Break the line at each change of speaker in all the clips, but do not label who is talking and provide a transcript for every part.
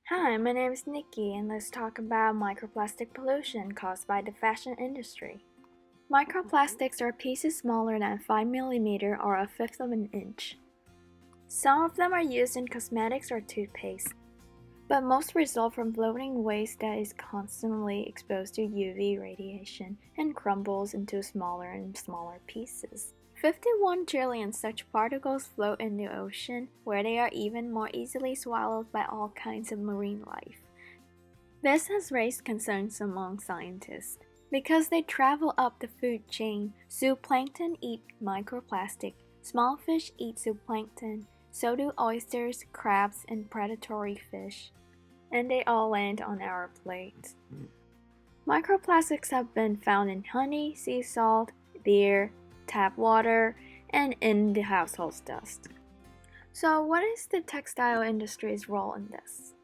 Hi, my name is Nikki, and let's talk about microplastic pollution caused by the fashion industry. Microplastics are pieces smaller than 5 mm or a fifth of an inch. Some of them are used in cosmetics or toothpaste, but most result from floating waste that is constantly exposed to UV radiation and crumbles into smaller and smaller pieces. 51 trillion such particles float in the ocean, where they are even more easily swallowed by all kinds of marine life. This has raised concerns among scientists. Because they travel up the food chain, zooplankton eat microplastic, small fish eat zooplankton, so do oysters, crabs, and predatory fish. And they all land on our plates. Microplastics have been found in honey, sea salt, beer, tap water, and in the household dust. So, what is the textile industry's role in this?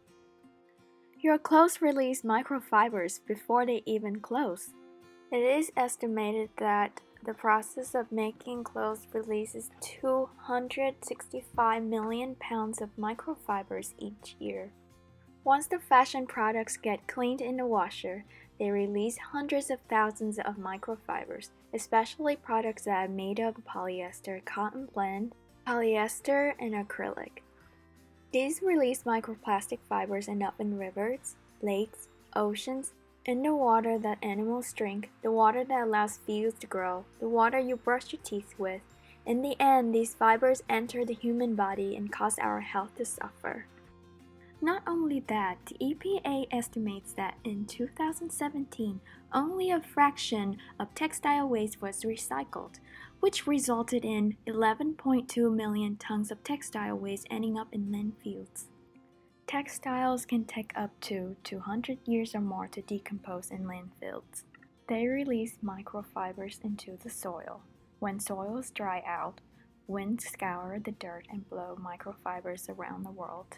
Your clothes release microfibers before they even close. It is estimated that the process of making clothes releases 265 million pounds of microfibers each year. Once the fashion products get cleaned in the washer, they release hundreds of thousands of microfibers, especially products that are made of polyester cotton blend, polyester, and acrylic. These released microplastic fibers end up in rivers, lakes, oceans, in the water that animals drink, the water that allows fields to grow, the water you brush your teeth with. In the end, these fibers enter the human body and cause our health to suffer. Not only that, the EPA estimates that in 2017, only a fraction of textile waste was recycled, which resulted in 11.2 million tons of textile waste ending up in landfills. Textiles can take up to 200 years or more to decompose in landfills. They release microfibers into the soil. When soils dry out, winds scour the dirt and blow microfibers around the world.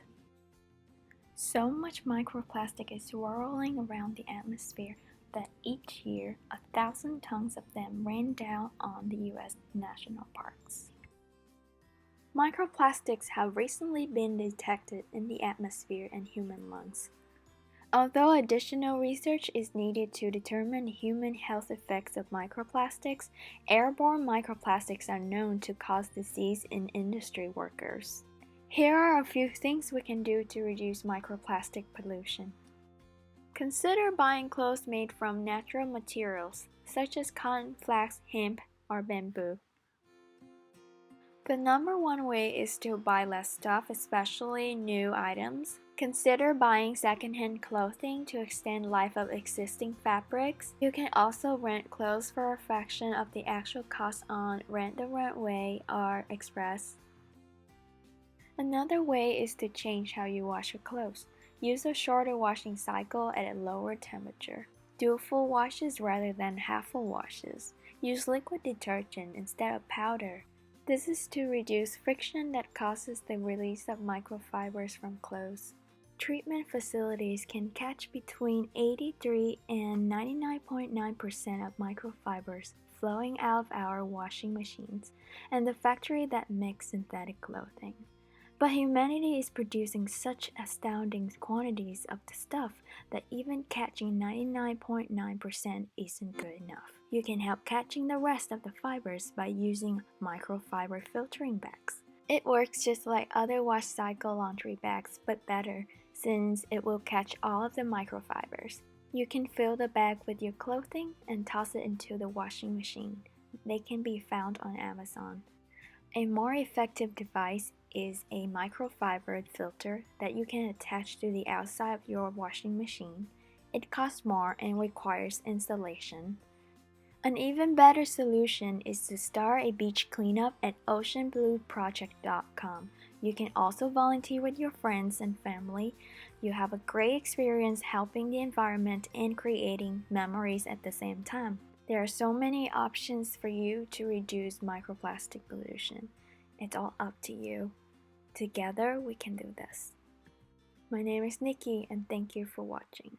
So much microplastic is swirling around the atmosphere that each year 1,000 tons of them rain down on the US national parks. Microplastics have recently been detected in the atmosphere and human lungs. Although additional research is needed to determine human health effects of microplastics, airborne microplastics are known to cause disease in industry workers. Here are a few things we can do to reduce microplastic pollution. Consider buying clothes made from natural materials, such as cotton, flax, hemp, or bamboo. The number one way is to buy less stuff, especially new items. Consider buying secondhand clothing to extend life of existing fabrics. You can also rent clothes for a fraction of the actual cost on Rent the Runway or Express. Another way is to change how you wash your clothes. Use a shorter washing cycle at a lower temperature. Do full washes rather than half full washes. Use liquid detergent instead of powder. This is to reduce friction that causes the release of microfibers from clothes. Treatment facilities can catch between 83 and 99.9% of microfibers flowing out of our washing machines and the factory that makes synthetic clothing. But humanity is producing such astounding quantities of the stuff that even catching 99.9% isn't good enough. You can help catching the rest of the fibers by using microfiber filtering bags. It works just like other wash cycle laundry bags, but better, since it will catch all of the microfibers. You can fill the bag with your clothing and toss it into the washing machine. They can be found on Amazon. A more effective device is a microfiber filter that you can attach to the outside of your washing machine. It costs more and requires installation. An even better solution is to start a beach cleanup at oceanblueproject.com. You can also volunteer with your friends and family. You have a great experience helping the environment and creating memories at the same time. There are so many options for you to reduce microplastic pollution. It's all up to you. Together we can do this. My name is Nikki and thank you for watching.